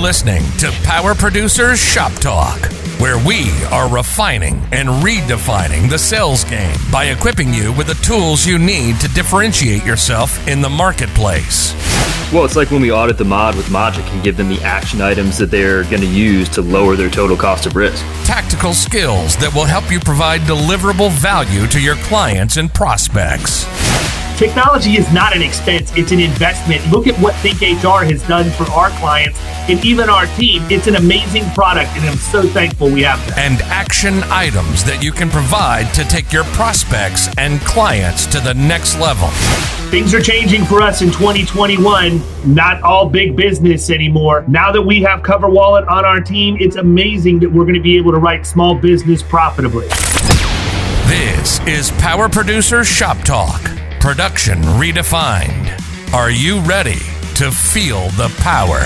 listening to Power Producers Shop Talk, where we are refining and redefining the sales game by equipping you with the tools you need to differentiate yourself in the marketplace. Well, it's like when we audit the mod with Logic and give them the action items that they're going to use to lower their total cost of risk. Tactical skills that will help you provide deliverable value to your clients and prospects. Technology is not an expense, it's an investment. Look at what Think HR has done for our clients and even our team. It's an amazing product, and I'm so thankful we have that. And action items that you can provide to take your prospects and clients to the next level. Things are changing for us in 2021. Not all big business anymore. Now that we have Cover Wallet on our team, it's amazing that we're going to be able to write small business profitably. This is Power Producer Shop Talk. Production redefined. Are you ready to feel the power?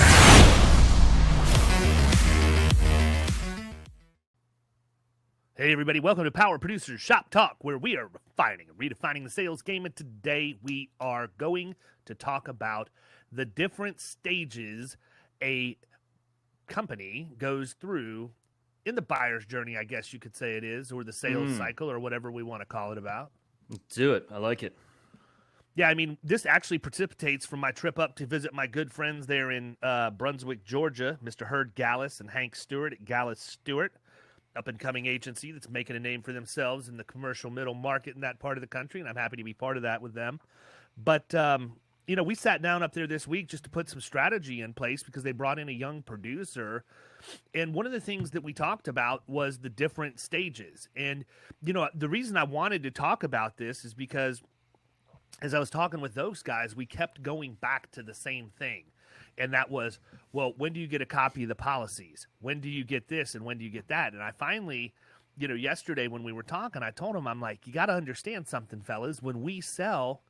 Hey everybody, welcome to Power Producers Shop Talk, where we are refining and redefining the sales game. And today we are going to talk about the different stages a company goes through in the buyer's journey, I guess you could say it is, or the sales cycle, or whatever we want to call it about. Let's do it. I like it. Yeah, I mean, this actually precipitates from my trip up to visit my good friends there in Brunswick, Georgia, Mr. Herd Gallus and Hank Stewart at Gallus Stewart, up-and-coming agency that's making a name for themselves in the commercial middle market in that part of the country, and I'm happy to be part of that with them. But, we sat down up there this week just to put some strategy in place because they brought in a young producer. And one of the things that we talked about was the different stages. And, the reason I wanted to talk about this is because as I was talking with those guys, we kept going back to the same thing. And that was, well, when do you get a copy of the policies? When do you get this and when do you get that? And I finally, yesterday when we were talking, I told him, I'm like, you got to understand something, fellas. When we sell,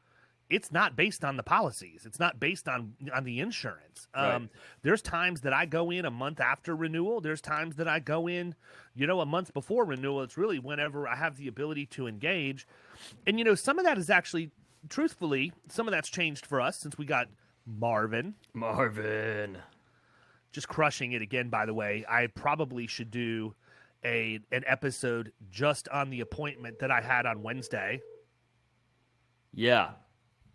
it's not based on the policies. It's not based on the insurance. Right. There's times that I go in a month after renewal. There's times that I go in, a month before renewal. It's really whenever I have the ability to engage. And, some of that is actually, truthfully, some of that's changed for us since we got Marvin. Just crushing it again, by the way. I probably should do an episode just on the appointment that I had on Wednesday. Yeah.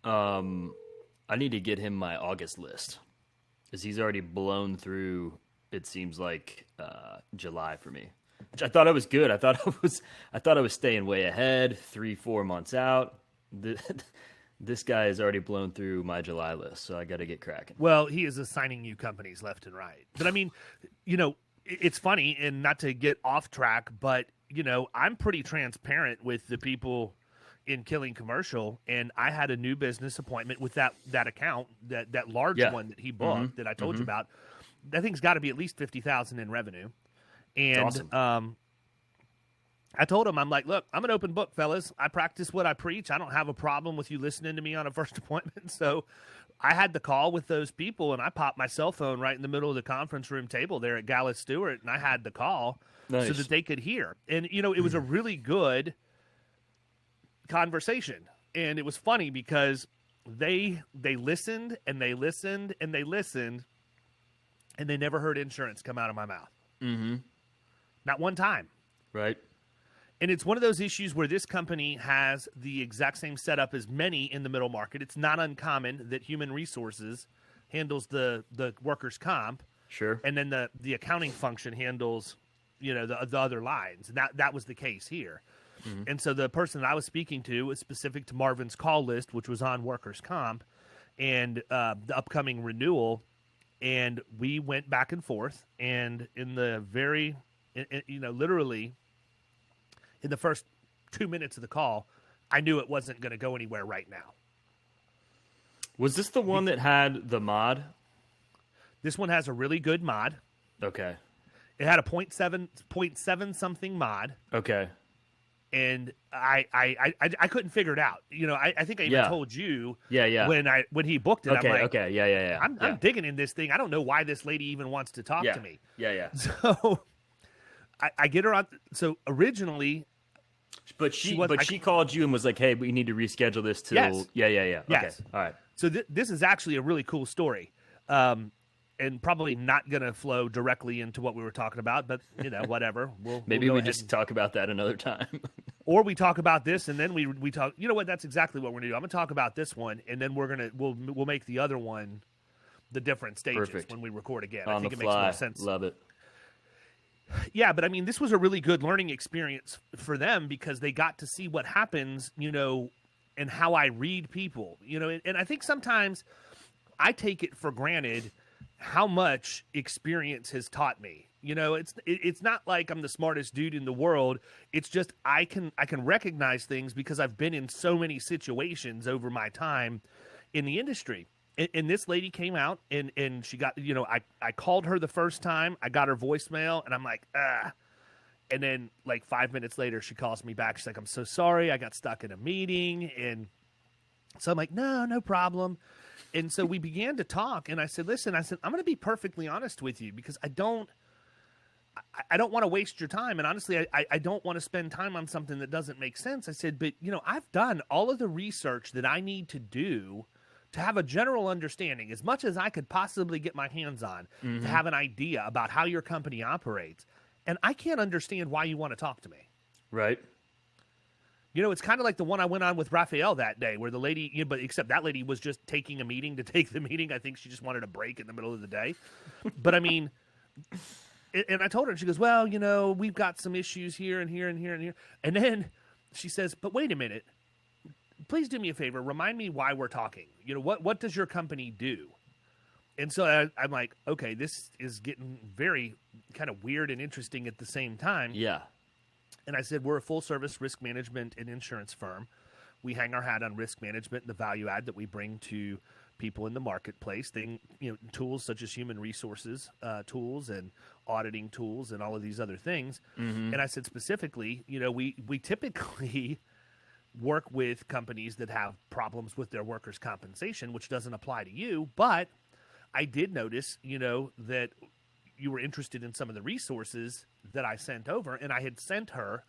I need to get him my August list because he's already blown through, it seems like, July for me. Which I thought it was good. I thought I was staying way ahead, 3-4 months out. This guy has already blown through my July list, so I got to get cracking. Well, he is assigning you companies left and right. But I mean, it's funny, and not to get off track, but I'm pretty transparent with the people in Killing Commercial, and I had a new business appointment with that account, that large one that he booked that I told you about. That thing's got to be at least $50,000 in revenue, and awesome. I told him, I'm like, look, I'm an open book, fellas. I practice what I preach. I don't have a problem with you listening to me on a first appointment. So I had the call with those people, and I popped my cell phone right in the middle of the conference room table there at Gallus Stewart, and I had the call so that they could hear. And, it was a really good conversation. And it was funny because they listened, and they listened, and they listened, and they never heard insurance come out of my mouth. Mm-hmm. Not one time. Right. And it's one of those issues where this company has the exact same setup as many in the middle market. It's not uncommon that human resources handles the workers' comp. Sure. And then the accounting function handles, the other lines. And that was the case here. Mm-hmm. And so the person that I was speaking to was specific to Marvin's call list, which was on workers' comp, and the upcoming renewal. And we went back and forth. And in the literally in the first 2 minutes of the call, I knew it wasn't going to go anywhere right now. Was this the one that had the mod? This one has a really good mod. Okay. It had a 0.7 something mod. Okay. And I couldn't figure it out. I think I even told you. Yeah. When he booked it. Okay. I'm like, okay. Yeah. I'm digging in this thing. I don't know why this lady even wants to talk to me. Yeah. So I get her on. So originally. But she called you and was like, "Hey, we need to reschedule this till." Yes. Yeah. Yes. Okay. All right. So this is actually a really cool story. And and probably not going to flow directly into what we were talking about, but whatever. Maybe we'll we just talk about that another time. Or we talk about this, and then we talk. You know what? That's exactly what we're gonna do. I'm gonna talk about this one, and then we'll make the other one the different stages Perfect. when we record again. On I think the it makes fly. more sense. Love it. Yeah, but I mean, this was a really good learning experience for them because they got to see what happens, and how I read people, and I think sometimes I take it for granted how much experience has taught me. It's not like I'm the smartest dude in the world. It's just I can recognize things because I've been in so many situations over my time in the industry. And this lady came out and she got, I called her the first time. I got her voicemail and I'm like, ah. And then like 5 minutes later, she calls me back. She's like, I'm so sorry. I got stuck in a meeting. And so I'm like, no problem. And so we began to talk. And I said, listen, I'm going to be perfectly honest with you because I don't want to waste your time. And honestly, I don't want to spend time on something that doesn't make sense. I said, but, I've done all of the research that I need to do to have a general understanding, as much as I could possibly get my hands on, to have an idea about how your company operates. And I can't understand why you want to talk to me. Right. It's kind of like the one I went on with Raphael that day where the lady, but except that lady was just taking a meeting to take the meeting. I think she just wanted a break in the middle of the day. But I mean, and I told her, and she goes, well, we've got some issues here and here and here and here. And then she says, but wait a minute. Please do me a favor. Remind me why we're talking. What does your company do? And so I'm like, okay, this is getting very kind of weird and interesting at the same time. Yeah. And I said, we're a full-service risk management and insurance firm. We hang our hat on risk management and the value add that we bring to people in the marketplace. Tools such as human resources tools and auditing tools and all of these other things. Mm-hmm. And I said specifically, we typically work with companies that have problems with their workers' compensation, which doesn't apply to you. But I did notice, that you were interested in some of the resources that I sent over. And I had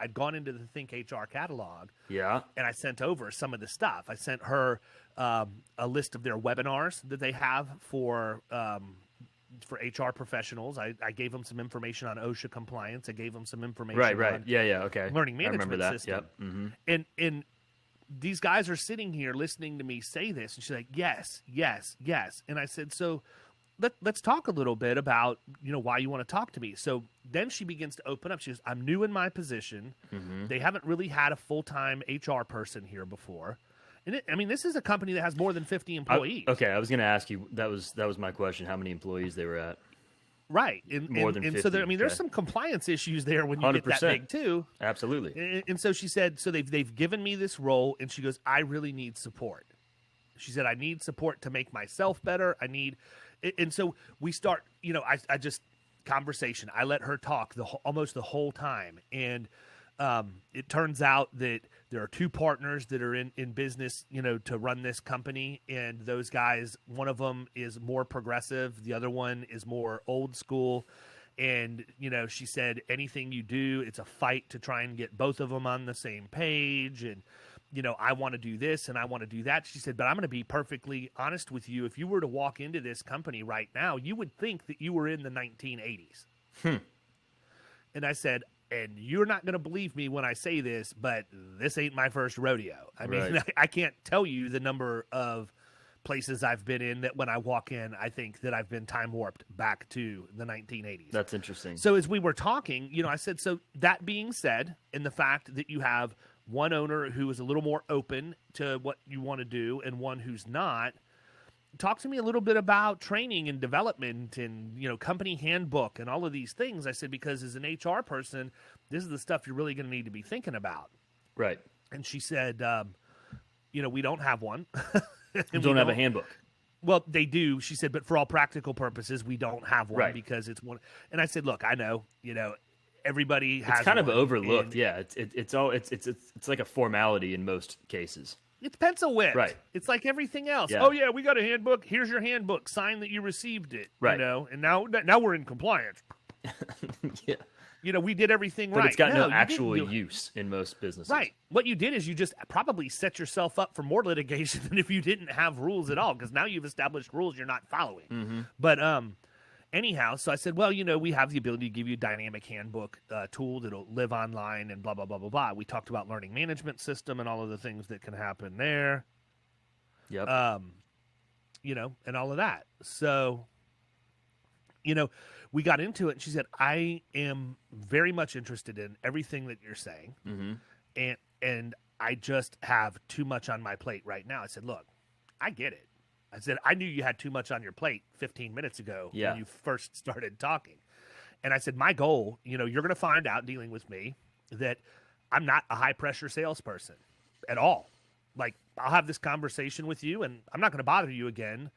I'd gone into the Think HR catalog. Yeah. And I sent over some of the stuff. I sent her a list of their webinars that they have for HR professionals. I gave them some information on OSHA compliance. I gave them some information Right. on Yeah, okay. learning management I remember that. system. Yep. Mm-hmm. And these guys are sitting here listening to me say this. And she's like, yes. And I said, so let's talk a little bit about, why you want to talk to me. So then she begins to open up. She goes, I'm new in my position. Mm-hmm. They haven't really had a full-time HR person here before. And this is a company that has more than 50 employees. I was going to ask you, that was my question, how many employees they were at. Right. More than 50. So there's some compliance issues there when you 100%. get that big too. Absolutely. And so she said, so they've given me this role, and she goes, I really need support. She said, I need support to make myself better. And so we start, I just conversation. I let her talk almost the whole time. And it turns out that there are two partners that are in business, to run this company. And those guys, one of them is more progressive. The other one is more old school. And, she said, anything you do, it's a fight to try and get both of them on the same page. And, I want to do this and I want to do that. She said, but I'm going to be perfectly honest with you. If you were to walk into this company right now, you would think that you were in the 1980s. And I said, and you're not going to believe me when I say this, but this ain't my first rodeo. I mean, I can't tell you the number of places I've been in that when I walk in, I think that I've been time warped back to the 1980s. That's interesting. So as we were talking, I said, so that being said, and the fact that you have one owner who is a little more open to what you want to do and one who's not, talk to me a little bit about training and development and, company handbook and all of these things. I said, because as an HR person, this is the stuff you're really going to need to be thinking about. Right. And she said, we don't have one. You don't have a handbook. Well, they do. She said, but for all practical purposes, we don't have one because it's one. And I said, look, I know, everybody has. It's kind one, of overlooked. and Yeah. It's like a formality in most cases. It's pencil whipped. Right. It's like everything else. Yeah. Oh yeah, we got a handbook. Here's your handbook. Sign that you received it. Right. And now we're in compliance. Yeah. We did everything right. But it's got no you actual didn't do it. use in most businesses. Right. What you did is you just probably set yourself up for more litigation than if you didn't have rules at all, because now you've established rules you're not following. Mm-hmm. But Anyhow, so I said, well, we have the ability to give you a dynamic handbook tool that'll live online and blah, blah, blah, blah, blah. We talked about learning management system and all of the things that can happen there. Yep. And all of that. So, we got into it, and she said, I am very much interested in everything that you're saying, and I just have too much on my plate right now. I said, look, I get it. I said, I knew you had too much on your plate 15 minutes ago when you first started talking. And I said, my goal, you're going to find out dealing with me that I'm not a high-pressure salesperson at all. Like, I'll have this conversation with you, and I'm not going to bother you again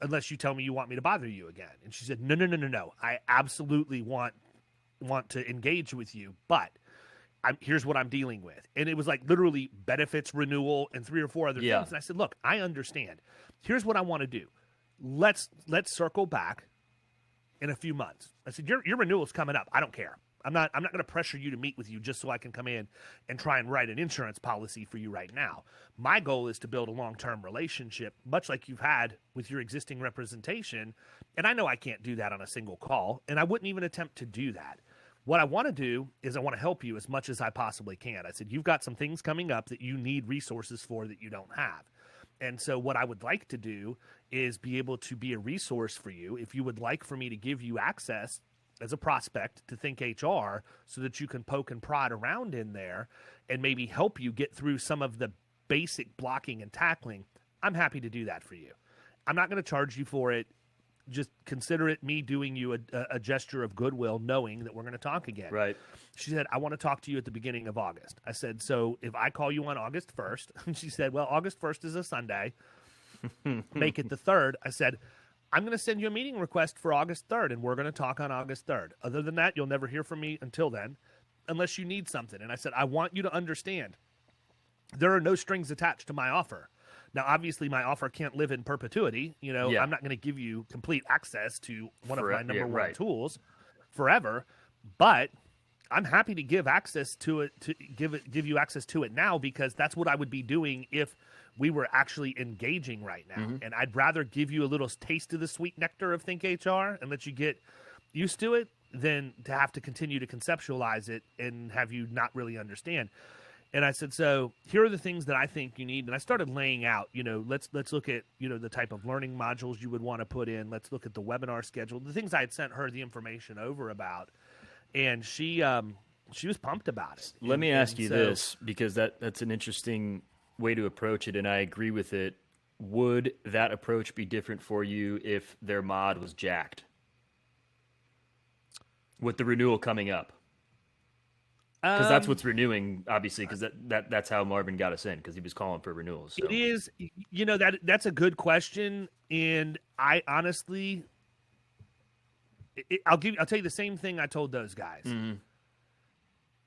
unless you tell me you want me to bother you again. And she said, no. I absolutely want to engage with you, but here's what I'm dealing with. And it was like literally benefits renewal and 3 or 4 other things. And I said, look, I understand. Here's what I want to do. Let's circle back in a few months. I said, your renewal's coming up. I don't care. I'm not going to pressure you to meet with you just so I can come in and try and write an insurance policy for you right now. My goal is to build a long-term relationship, much like you've had with your existing representation. And I know I can't do that on a single call, and I wouldn't even attempt to do that. What I want to do is I want to help you as much as I possibly can. I said, you've got some things coming up that you need resources for that you don't have. And so what I would like to do is be able to be a resource for you. If you would like for me to give you access as a prospect to Think HR so that you can poke and prod around in there and maybe help you get through some of the basic blocking and tackling, I'm happy to do that for you. I'm not going to charge you for it. Just consider it me doing you a gesture of goodwill, knowing that we're going to talk again. Right. She said, I want to talk to you at the beginning of August. I said, so if I call you on August 1st, and she said, well, August 1st is a Sunday. Make it the 3rd. I said, I'm going to send you a meeting request for August 3rd, and we're going to talk on August 3rd. Other than that, you'll never hear from me until then, unless you need something. And I said, I want you to understand there are no strings attached to my offer. Now, obviously, my offer can't live in perpetuity. I'm not going to give you complete access to one of my number one tools forever, but I'm happy to give access to it, to give you access to it now, because that's what I would be doing if we were actually engaging right now. And I'd rather give you a little taste of the sweet nectar of Think HR and let you get used to it than to have to continue to conceptualize it and have you not really understand. And I said, so here are the things that I think you need. And I started laying out, let's look at, the type of learning modules you would want to put in. Let's look at the webinar schedule, the things I had sent her the information over about. And she was pumped about it. Let me ask you this, because that's an interesting way to approach it, and I agree with it. Would that approach be different for you if their mod was jacked with the renewal coming up? Because that's what's renewing, obviously, because that's how Marvin got us in, because he was calling for renewals. So. It is, that's a good question, and I honestly, I'll tell you the same thing I told those guys.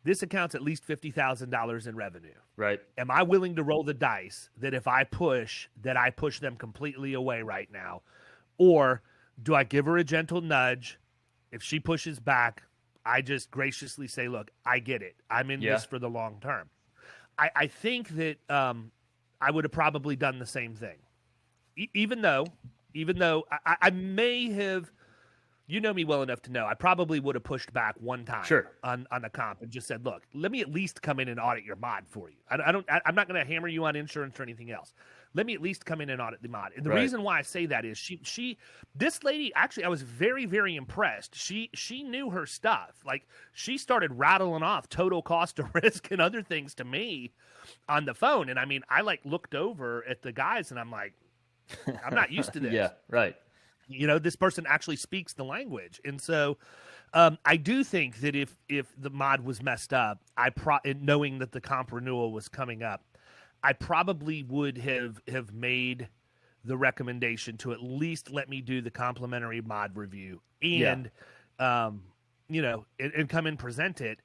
This account's at least $50,000 in revenue. Right. Am I willing to roll the dice that if I push them completely away right now? Or do I give her a gentle nudge? If she pushes back, I just graciously say, look, I get it. I'm in this for the long term. I think that I would have probably done the same thing. Even though I may have, you know me well enough to know, I probably would have pushed back one time on the comp and just said, look, let me at least come in and audit your mod for you. I'm not going to hammer you on insurance or anything else. Let me at least come in and audit the mod. And the reason why I say that is this lady, actually, I was very, very impressed. She knew her stuff. Like, she started rattling off total cost of risk and other things to me on the phone. And I mean, I looked over at the guys and I'm like, I'm not used to this. Yeah, right. This person actually speaks the language. And so I do think that if the mod was messed up, knowing that the comp renewal was coming up, I probably would have made the recommendation to at least let me do the complimentary mod review and, and come and present it.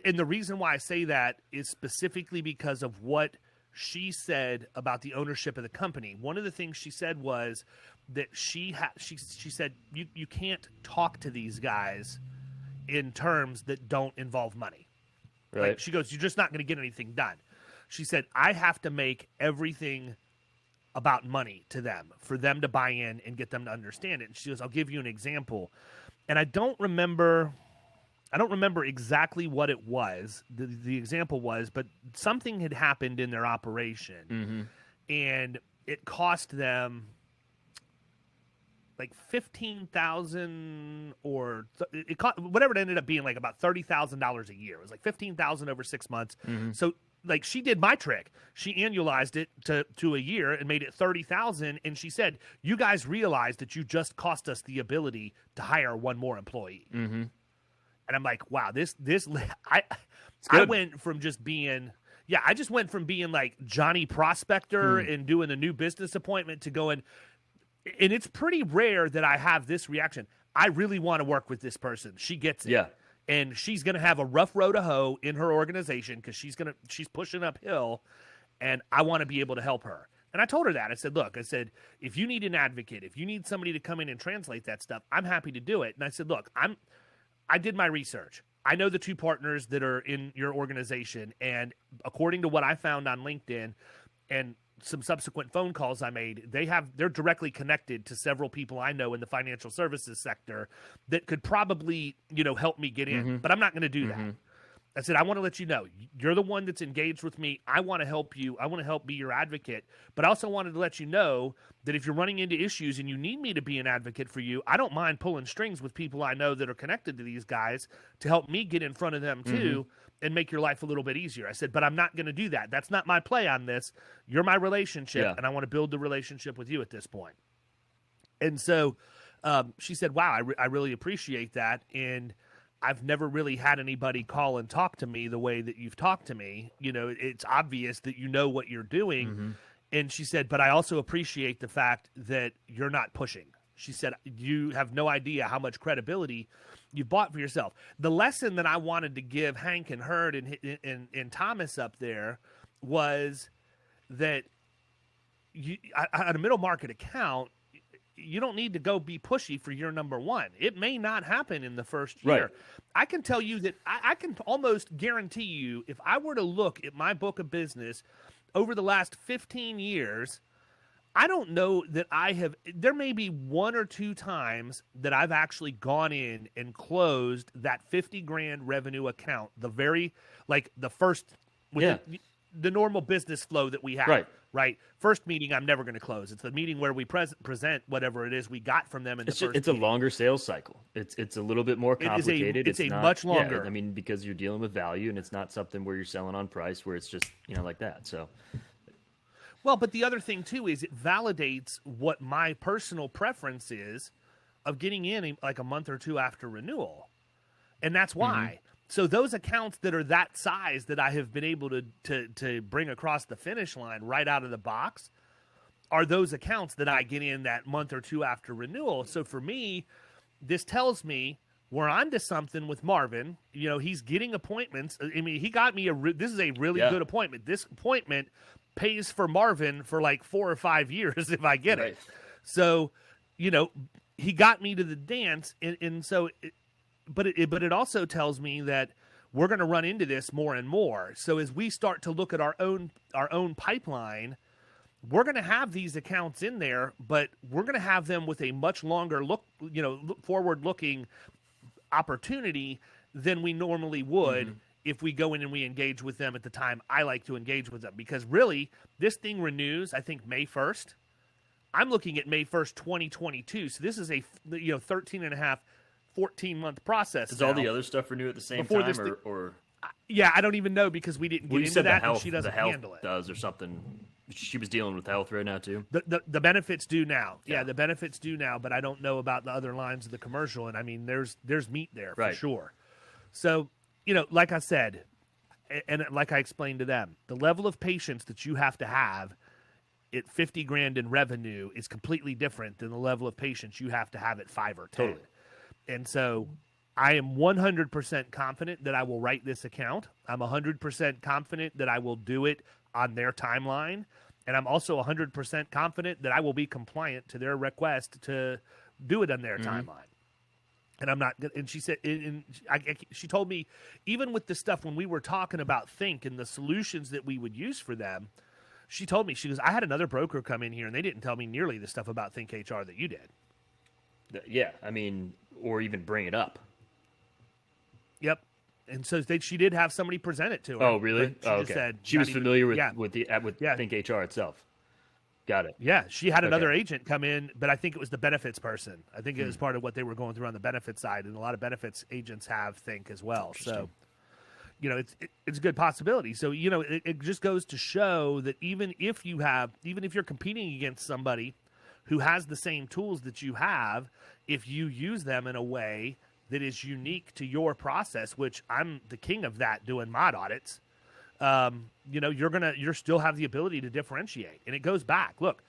And the reason why I say that is specifically because of what she said about the ownership of the company. One of the things she said was that she said, you can't talk to these guys in terms that don't involve money. Right. Like, she goes, you're just not going to get anything done. She said, I have to make everything about money to them, for them to buy in and get them to understand it. And she goes, I'll give you an example. And I don't remember exactly what it was, the example was, but something had happened in their operation, and it cost them like $15,000 or whatever it ended up being, like about $30,000 a year. It was like $15,000 over 6 months. So like she did my trick. She annualized it to a year and made it $30,000. And she said, "You guys realize that you just cost us the ability to hire one more employee." And I'm like, wow, I went from just being, I just went from being like Johnny Prospector and doing a new business appointment to going, and it's pretty rare that I have this reaction. I really want to work with this person. She gets it. Yeah. And she's going to have a rough road to hoe in her organization because she's pushing uphill, and I want to be able to help her. And I told her that. I said, look, if you need an advocate, if you need somebody to come in and translate that stuff, I'm happy to do it. And I said, look, I did my research. I know the two partners that are in your organization, and according to what I found on LinkedIn and some subsequent phone calls I made, they're directly connected to several people I know in the financial services sector that could probably, help me get in. But I'm not going to do that. I said, I want to let you know, you're the one that's engaged with me. I want to help you. I want to help be your advocate. But I also wanted to let you know that if you're running into issues and you need me to be an advocate for you, I don't mind pulling strings with people I know that are connected to these guys to help me get in front of them too and make your life a little bit easier. I said, but I'm not going to do that. That's not my play on this. You're my relationship, and I want to build the relationship with you at this point. And so she said, wow, I really appreciate that. And I've never really had anybody call and talk to me the way that you've talked to me. It's obvious that you know what you're doing. And she said, but I also appreciate the fact that you're not pushing. She said, you have no idea how much credibility you've bought for yourself. The lesson that I wanted to give Hank and Herd and Thomas up there was that on a middle market account, you don't need to go be pushy for year number one. It may not happen in the first year. Right. I can tell you that I can almost guarantee you, if I were to look at my book of business over the last 15 years, I don't know that there may be one or two times that I've actually gone in and closed that 50 grand revenue account, the first, the normal business flow that we have. Right. First meeting, I'm never going to close. It's the meeting where we present whatever it is we got from them in the first meeting. It's a longer sales cycle. It's a little bit more complicated. It's much longer. Yeah, because you're dealing with value, and it's not something where you're selling on price, where it's just, like that. So, well, but the other thing too is it validates what my personal preference is of getting in like a month or two after renewal, and that's why. So those accounts that are that size that I have been able to bring across the finish line right out of the box are those accounts that I get in that month or two after renewal. So for me, this tells me we're on to something with Marvin. He's getting appointments. He got me this is a really good appointment. This appointment pays for Marvin for like 4 or 5 years if I get it. So, he got me to the dance, and so. But it also tells me that we're going to run into this more and more. So as we start to look at our own pipeline, we're going to have these accounts in there, but we're going to have them with a much longer forward-looking opportunity than we normally would if we go in and we engage with them at the time I like to engage with them. Because really, this thing renews, I think, May 1st. I'm looking at May 1st, 2022. So this is a 13 and a half 14-month process. Does all the other stuff renew at the same time, or? Yeah, I don't even know because we didn't get into that, and she doesn't handle it. Does or something? She was dealing with health right now too. The benefits do now. Yeah, the benefits do now, but I don't know about the other lines of the commercial. And there's meat there for sure. So like I said, and like I explained to them, the level of patience that you have to have at 50 grand in revenue is completely different than the level of patience you have to have at 5 or 10. Totally. And so I am 100% confident that I will write this account. I'm 100% confident that I will do it on their timeline. And I'm also 100% confident that I will be compliant to their request to do it on their timeline. And I'm not. And she said, she told me, even with the stuff when we were talking about Think and the solutions that we would use for them, She told me, she goes, I had another broker come in here and they didn't tell me nearly the stuff about Think HR that you did. Yeah, I mean, or even bring it up. Yep. And so she did have somebody present it to her. Oh, really? She okay. said, she was familiar with Yeah. Think HR itself. Got it. Yeah, she had another agent come in, but I think it was the benefits person. I think it was part of what they were going through on the benefits side, and a lot of benefits agents have Think as well. So, it's a good possibility. So, it just goes to show that even if you're competing against somebody who has the same tools that you have, if you use them in a way that is unique to your process, which I'm the king of that doing mod audits, you're still have the ability to differentiate. And it goes back. Look,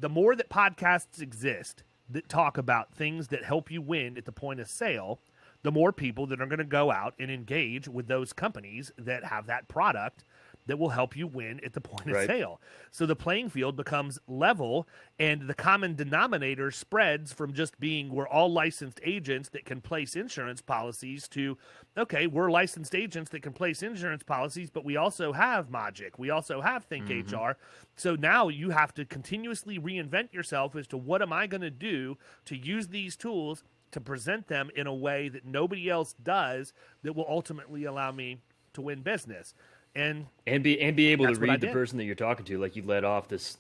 the more that podcasts exist that talk about things that help you win at the point of sale, the more people that are going to go out and engage with those companies that have that product that will help you win at the point of sale. So the playing field becomes level, and the common denominator spreads from just being we're all licensed agents that can place insurance policies to, okay, we're licensed agents that can place insurance policies, but we also have Mogic. We also have Think HR. So now you have to continuously reinvent yourself as to what am I going to do to use these tools to present them in a way that nobody else does that will ultimately allow me to win business. And be able to read the person that you're talking to, like you led off this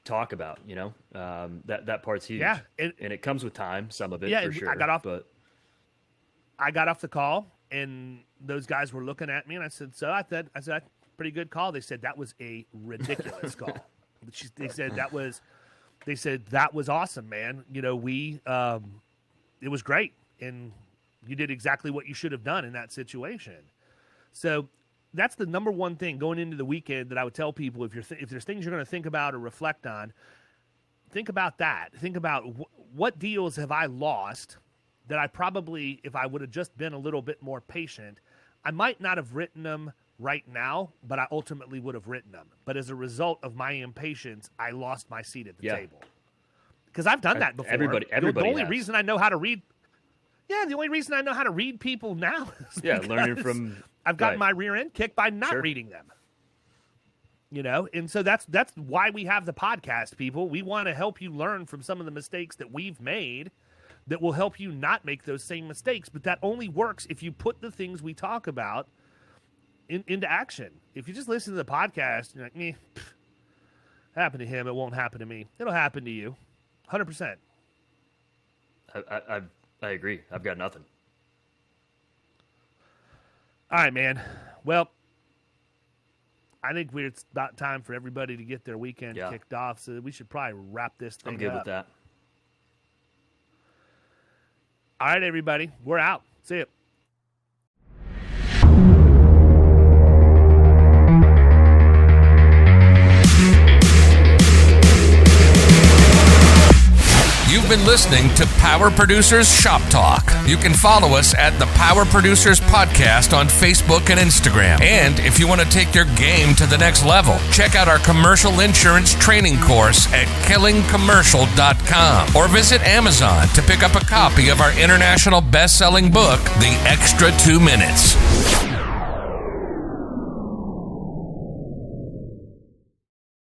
talk about, that part's huge. Yeah, and it comes with time, some of it for sure. I got off the call, and those guys were looking at me, and I said, pretty good call. They said that was a ridiculous call. They said that was awesome, man. It was great, and you did exactly what you should have done in that situation. So that's the number one thing going into the weekend that I would tell people. If there's things you're going to think about or reflect on, think about that. Think about what deals have I lost that I probably, if I would have just been a little bit more patient, I might not have written them right now, but I ultimately would have written them. But as a result of my impatience, I lost my seat at the table. Because I've done that before. Everybody the only has. reason I know how to read. Yeah, the only reason I know how to read people now is learning from. I've gotten my rear end kicked by not reading them. And so that's why we have the podcast, people. We want to help you learn from some of the mistakes that we've made that will help you not make those same mistakes. But that only works if you put the things we talk about into action. If you just listen to the podcast, you're like, happened to him, it won't happen to me. It'll happen to you. 100%. I agree. I've got nothing. All right, man. Well, I think it's about time for everybody to get their weekend kicked off, so we should probably wrap this thing up. I'm good with that. All right, everybody. We're out. See you. You've been listening to Power Producers Shop Talk. You can follow us at the Power Producers Podcast on Facebook and Instagram. And if you want to take your game to the next level, check out our commercial insurance training course at killingcommercial.com or visit Amazon to pick up a copy of our international best-selling book, The Extra 2 Minutes.